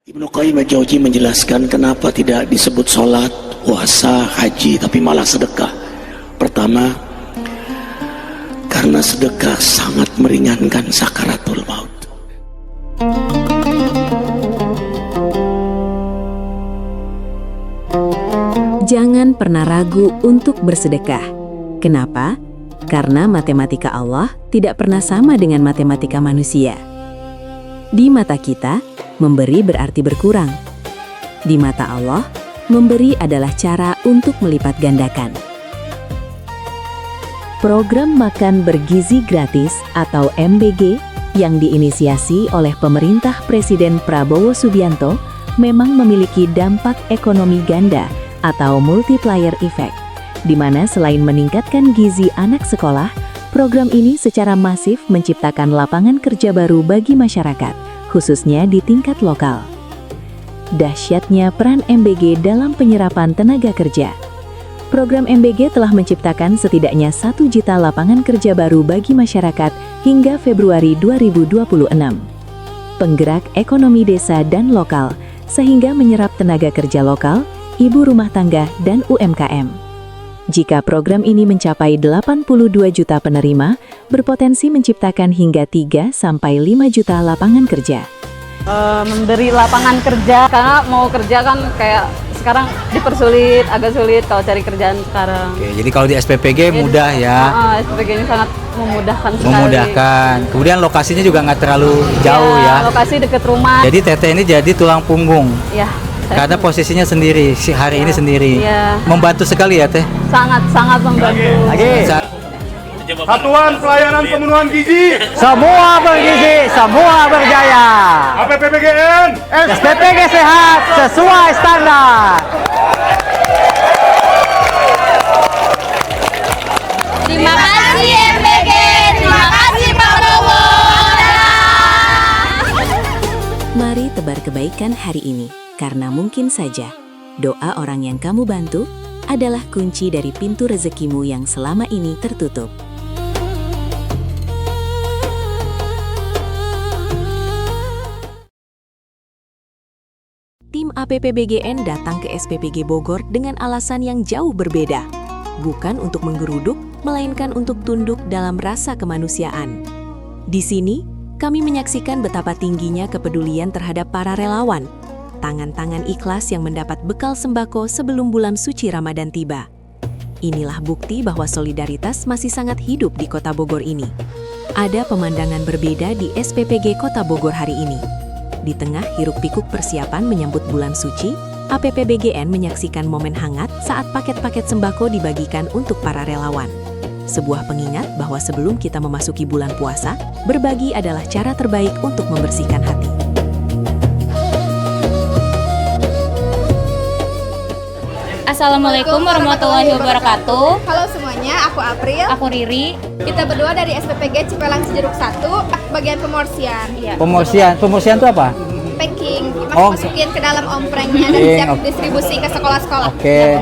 Ibnu Qayyim al-Jauzi menjelaskan kenapa tidak disebut sholat, puasa, haji, tapi malah sedekah. Pertama, karena sedekah sangat meringankan sakaratul maut. Jangan pernah ragu untuk bersedekah. Kenapa? Karena matematika Allah tidak pernah sama dengan matematika manusia. Di mata kita, memberi berarti berkurang. Di mata Allah, memberi adalah cara untuk melipat gandakan. Program Makan Bergizi Gratis atau MBG yang diinisiasi oleh pemerintah Presiden Prabowo Subianto memang memiliki dampak ekonomi ganda atau multiplier effect, di mana selain meningkatkan gizi anak sekolah, program ini secara masif menciptakan lapangan kerja baru bagi masyarakat, khususnya di tingkat lokal. Dahsyatnya peran MBG dalam penyerapan tenaga kerja. Program MBG telah menciptakan setidaknya 1 juta lapangan kerja baru bagi masyarakat hingga Februari 2026. Penggerak ekonomi desa dan lokal, sehingga menyerap tenaga kerja lokal, ibu rumah tangga, dan UMKM. Jika program ini mencapai 82 juta penerima, berpotensi menciptakan hingga 3-5 juta lapangan kerja. Memberi lapangan kerja, karena mau kerja kan kayak sekarang dipersulit, agak sulit kalau cari kerjaan sekarang. Oke, jadi kalau di SPPG mudah ya. SPPG ini sangat memudahkan sekali. Memudahkan. Kemudian lokasinya juga nggak terlalu jauh ya. Lokasi dekat rumah. Jadi Teteh ini jadi tulang punggung. Ya. Karena posisinya sendiri, hari ini sendiri. Ya. Membantu sekali ya Teh. Sangat membantu. Satuan Pelayanan Pemenuhan Gizi. Semua bergizi, semua berjaya. APPBGN. SPPG sehat sesuai standar. Terima kasih MBG, terima kasih Pak Prabowo. Mari tebar kebaikan hari ini, karena mungkin saja doa orang yang kamu bantu adalah kunci dari pintu rezekimu yang selama ini tertutup. Tim APPBGN datang ke SPPG Bogor dengan alasan yang jauh berbeda. Bukan untuk menggeruduk, melainkan untuk tunduk dalam rasa kemanusiaan. Di sini, kami menyaksikan betapa tingginya kepedulian terhadap para relawan. Tangan-tangan ikhlas yang mendapat bekal sembako sebelum bulan suci Ramadan tiba. Inilah bukti bahwa solidaritas masih sangat hidup di Kota Bogor ini. Ada pemandangan berbeda di SPPG Kota Bogor hari ini. Di tengah hiruk-pikuk persiapan menyambut bulan suci, APPBGN menyaksikan momen hangat saat paket-paket sembako dibagikan untuk para relawan. Sebuah pengingat bahwa sebelum kita memasuki bulan puasa, berbagi adalah cara terbaik untuk membersihkan hati. Assalamualaikum warahmatullahi wabarakatuh. Halo semuanya, aku April. Aku Riri. Kita berdua dari SPPG Cipelang Cijeruk 1, bagian pemorsian. Pemorsian itu apa? Packing, masukin ke dalam omprengnya dan siap distribusi ke sekolah-sekolah. Oke.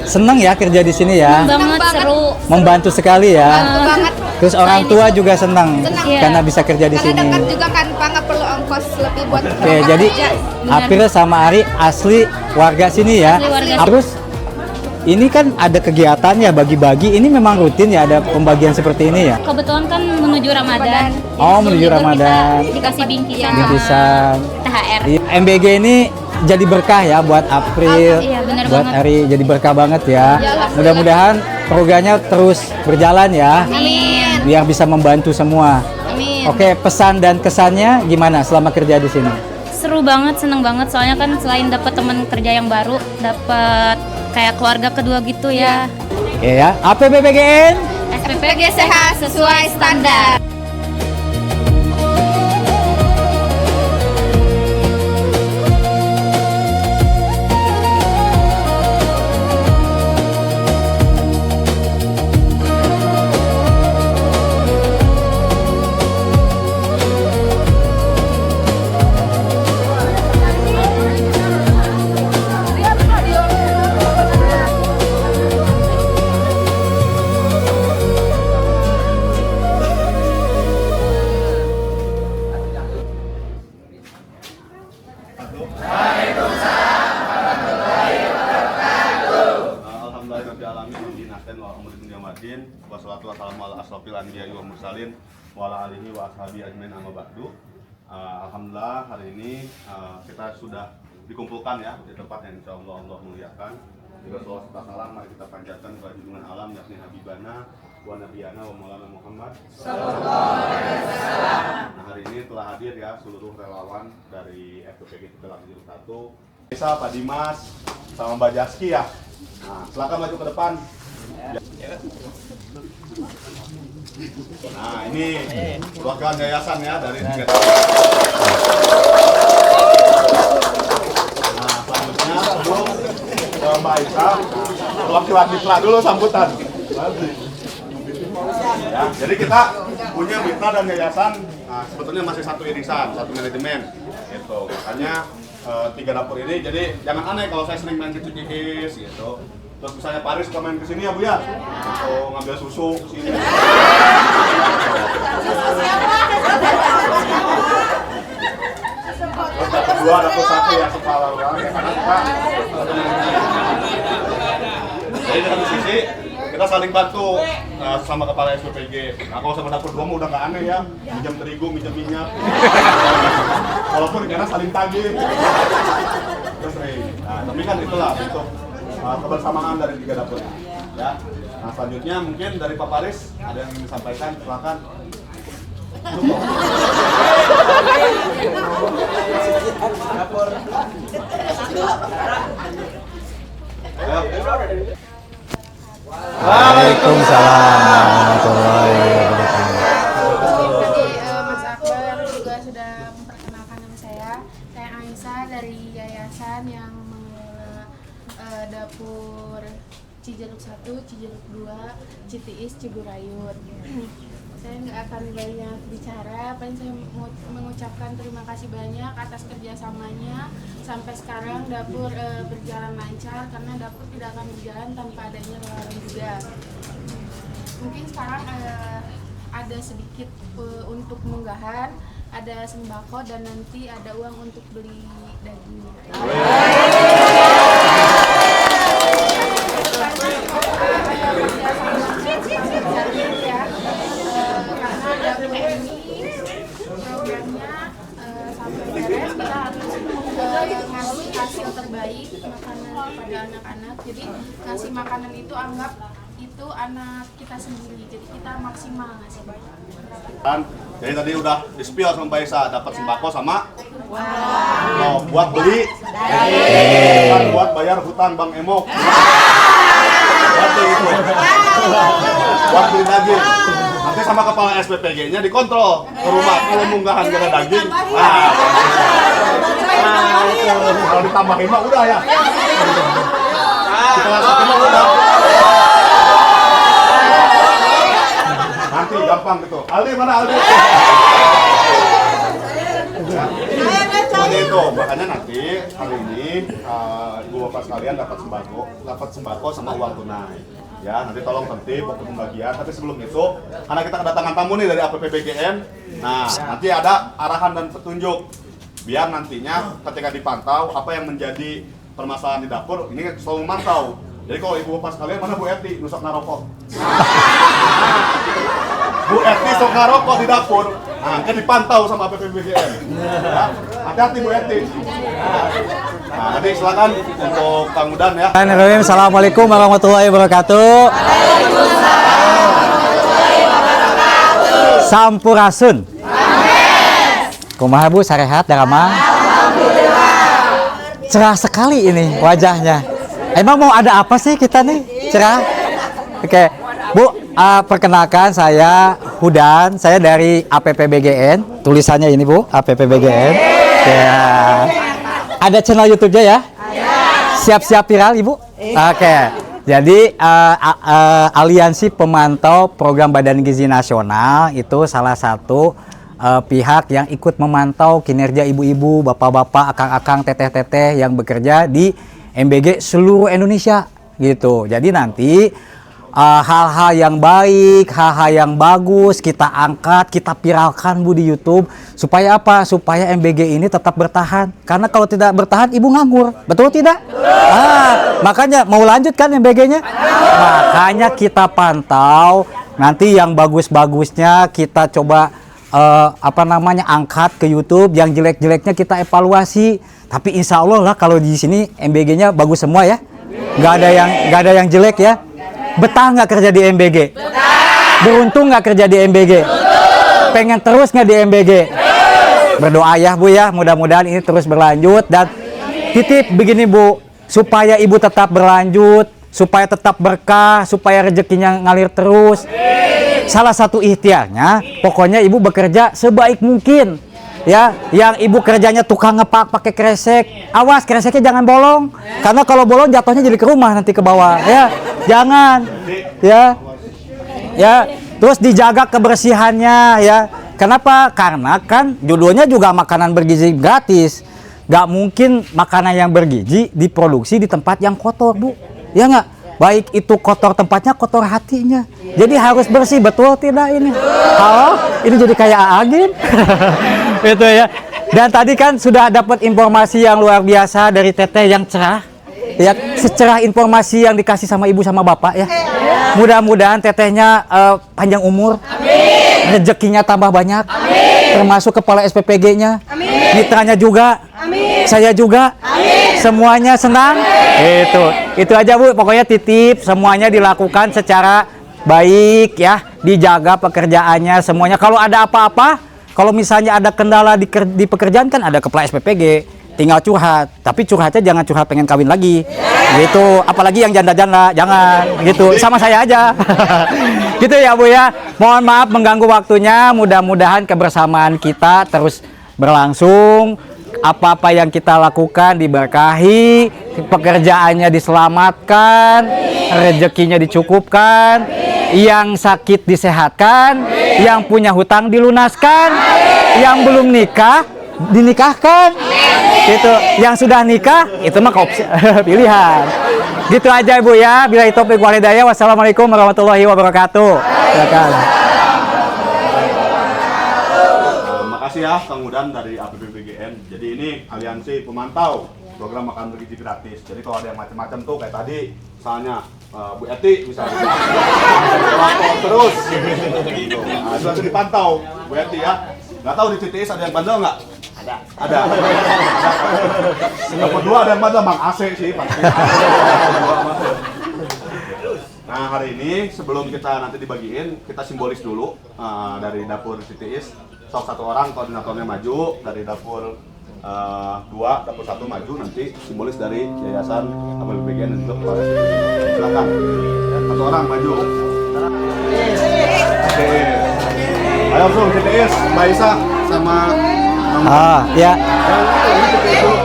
Seneng ya kerja di sini ya. Banget seru. Membantu sekali ya. Bantu banget. Terus orang tua juga senang Senang. karena bisa kerja di Karena sini. dekat juga kan, Pak, nggak perlu ongkos lebih buat Oke, jadi April sama Ari asli warga sini ya. Asli warga. Terus ini kan ada kegiatan ya bagi-bagi. Ini memang rutin ya ada pembagian seperti ini ya. Kebetulan kan menuju Ramadan. Oh, Jadi menuju kita Ramadan. Dikasih bingkisan. Bingkisan. THR. MBG ini jadi berkah ya buat April, Iya, benar buat banget. Ari jadi berkah banget ya. Iyalah. Mudah-mudahan programnya terus berjalan ya, Amin. biar bisa membantu semua. Amin. Oke, pesan dan kesannya gimana selama kerja di sini? Seru banget, seneng banget. Soalnya kan selain dapat teman kerja yang baru, dapat kayak keluarga kedua gitu ya. Oke ya, APPBGN. SPPG sehat sesuai standar. wabarakatuh. Waalaikumsalam warahmatullahi wabarakatuh. Alhamdulillahirrahmanirrahim. Wassalatu wassalamu ala asrofil anbiya'i wal mursalin wa ala alihi wa ashabihi ajmain amma ba'du. Alhamdulillah hari ini kita sudah dikumpulkan ya di tempat yang insyaallah Allah muliakan. Juga sholawat serta salam mari kita panjatkan kepada junjungan alam yakni Habibana wa Nabiyana wa Maulana Muhammad sallallahu alaihi wasallam. Nah, hari ini telah hadir ya seluruh relawan dari FPPG Tegal 1. Bisa Pak Dimas sama Mbak Jaski ya. Nah, silakan maju ke depan. Nah, ini perwakilan yayasan ya dari tiga. Nah, selanjutnya sebelum ke Mbak Aisyah, perwakilan mitra dulu sambutan. Ya, jadi kita punya mitra dan yayasan, nah, sebetulnya masih satu irisan, satu manajemen, gitu. Makanya 3 dapur ini, jadi jangan aneh kalau saya sering main kicik-kicik, gitu. Terus misalnya Paris suka main kesini ya Bu ya, untuk ngambil susu sini. Terus dapur 2, dapur 1 ya kepala orang ya, karena kita jadi dari sisi kita saling bantu sama kepala SPPG. Nah kalau sama dapur 2 mah udah nggak aneh ya, minjam terigu, minjam minyak. Walaupun karena saling tagih. Terus nah tapi kan itulah bentuk kebersamaan dari 3 dapur ya. Nah selanjutnya mungkin dari Pak Paris ada yang ingin disampaikan, silakan. Waalaikumsalam warahmatullahi wabarakatuh. Tadi Mas Akbar juga sudah memperkenalkan nama saya. Saya Aisyah dari yayasan yang mengelola dapur Cijeruk 1, Cijeruk 2, Citiis, Ciburayut. Saya nggak akan banyak bicara, paling saya mengucapkan terima kasih banyak atas kerjasamanya. Sampai sekarang dapur berjalan lancar karena dapur tidak akan berjalan tanpa adanya relawan juga. Mungkin sekarang ada sedikit untuk munggahan, ada sembako dan nanti ada uang untuk beli daging. Programnya sampai beres kita harus ngasih hasil terbaik makanan kepada anak-anak. Jadi ngasih makanan itu anggap itu anak kita sendiri. Jadi kita maksimal ngasih banyak. Jadi tadi udah di-spill sama Mbak Aisyah, dapat sembako sama buat beli bukan buat bayar hutang Bang Emo. Buat beli itu. Buat beli daging. Nanti sama kepala SPPG-nya dikontrol ke rumah kalau munggahan gak ada daging. Kalau ditambahin mah udah ya. Kita satu mah udah. Nanti gampang gitu. Aldi mana Aldi? Seperti itu, makanya nanti hari ini ibu bapak sekalian dapat sembako sama uang tunai. Ya, nanti tolong tertib waktu pembagian. Tapi sebelum itu, karena kita kedatangan tamu nih dari APPBGN, nah nanti ada arahan dan petunjuk. Biar nantinya ketika dipantau apa yang menjadi permasalahan di dapur, ini selalu memantau. Jadi kalau ibu bapak sekalian, mana Bu Eti nusok ngarokok? Bu Eti sok ngarokok di dapur, nah kan dipantau sama APPBGN. Ya, hati-hati Bu Eti. Nah, nanti silakan untuk Kang Udan ya. Assalamualaikum warahmatullahi wabarakatuh. Sampurasun. Kumaha Bu, sarehat darama? Cerah sekali ini wajahnya. Emang mau ada apa sih kita nih? Cerah. Oke. Bu, perkenalkan saya Hudan, saya dari APPBGN. Tulisannya ini Bu, APPBGN. Ya. Ada channel YouTube-nya ya? Siap-siap viral Ibu? Oke. Jadi Aliansi Pemantau Program Badan Gizi Nasional itu salah satu pihak yang ikut memantau kinerja ibu-ibu, bapak-bapak, akang-akang, teteh-teteh yang bekerja di MBG seluruh Indonesia gitu. Jadi nanti hal-hal yang baik, hal-hal yang bagus kita angkat, kita viralkan Bu di YouTube. Supaya apa? Supaya MBG ini tetap bertahan. Karena kalau tidak bertahan Ibu nganggur. Betul tidak? Makanya mau lanjut kan MBG-nya? Makanya kita pantau. Nanti yang bagus-bagusnya kita coba angkat ke YouTube, yang jelek-jeleknya kita evaluasi. Tapi insya Allah lah kalau di sini MBG-nya bagus semua ya. Nggak ada yang jelek ya. Betah nggak kerja di MBG? Beruntung nggak kerja di MBG? Pengen terus nggak di MBG? Berdoa ya Bu ya, mudah-mudahan ini terus berlanjut. Dan titip begini Bu, supaya Ibu tetap berlanjut, supaya tetap berkah, supaya rezekinya ngalir terus. Salah satu ikhtiarnya, pokoknya Ibu bekerja sebaik mungkin. Ya, yang Ibu kerjanya tukang ngepak pakai kresek, awas kreseknya jangan bolong. Karena kalau bolong jatuhnya jadi ke rumah nanti ke bawah. Ya, jangan. Ya. Terus dijaga kebersihannya ya. Kenapa? Karena kan judulnya juga makanan bergizi gratis. Gak mungkin makanan yang bergizi diproduksi di tempat yang kotor, Bu. Ya nggak? Baik itu kotor tempatnya, kotor hatinya. Jadi harus bersih, betul tidak ini? Halo? Ini jadi kayak Agin. Itu ya. Dan tadi kan sudah dapat informasi yang luar biasa dari Teteh yang cerah. Ya, secerah informasi yang dikasih sama Ibu sama Bapak ya. Mudah-mudahan Tetehnya panjang umur. Amin. Rezekinya tambah banyak. Amin. Termasuk kepala SPPG-nya. Mitranya juga. Amin. Saya juga. Amin. Semuanya senang. Itu aja Bu, pokoknya titip semuanya dilakukan secara baik ya, dijaga pekerjaannya semuanya. Kalau ada apa-apa, kalau misalnya ada kendala di pekerjaan kan ada kepala SPPG, tinggal curhat. Tapi curhatnya jangan curhat pengen kawin lagi, gitu. Apalagi yang janda-janda, jangan gitu. Sama saya aja, gitu ya Bu ya. Mohon maaf mengganggu waktunya. Mudah-mudahan kebersamaan kita terus berlangsung. Apa-apa yang kita lakukan diberkahi, pekerjaannya diselamatkan, rezekinya dicukupkan, yang sakit disehatkan, yang punya hutang dilunaskan, yang belum nikah dinikahkan, itu yang sudah nikah itu mah pilihan. Gitu aja Bu ya. Billahi taufiq wal hidayah. Wassalamualaikum warahmatullahi wabarakatuh. Makasih ya Kang Udan dari APPBGN. Jadi ini aliansi pemantau program makan bergizi gratis. Jadi kalau ada yang macam-macam tuh kayak tadi, misalnya Bu Eti misalnya, terus, nah, itu harus dipantau Bu Eti ya. Nggak tahu di CTS ada yang bandel nggak? Ada. Yang kedua ada yang bandel Bang AC sih pasti. Nah hari ini sebelum kita nanti dibagiin, kita simbolis dulu dari dapur CTS. Salah satu orang koordinatornya maju dari dapur 2, dapur 1 maju, nanti simbolis dari Yayasan APPBGN dan juga kepala CTS. Silakan, satu orang maju. Oke. Ayo langsung CTS, Mbak Isa sama ya. Ini CTS dulu.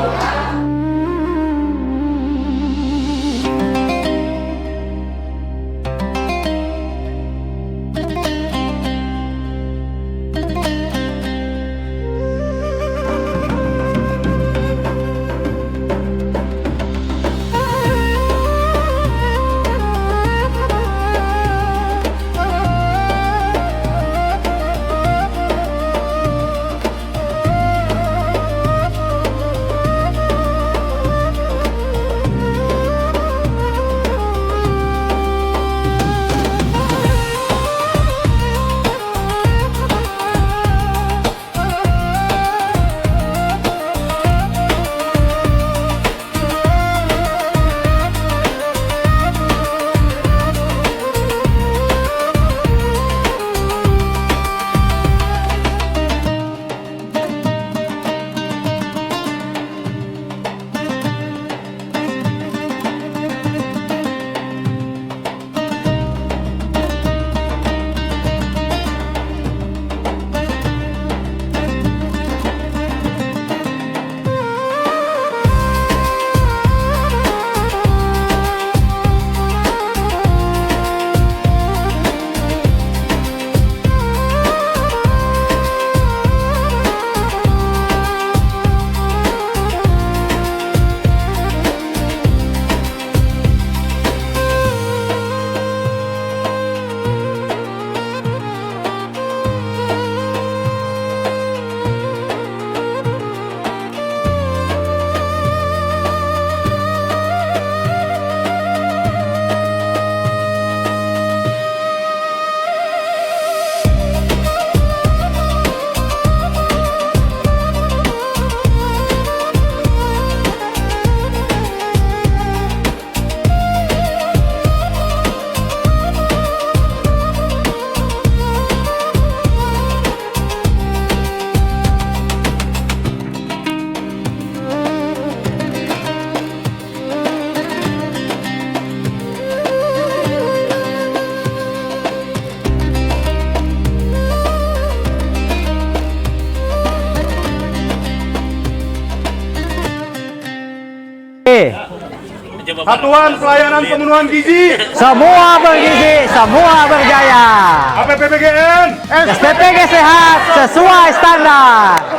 Satuan Pelayanan Pemenuhan Gizi, Semua bergizi, semua berjaya. APPBGN, SPPG sehat sesuai standar.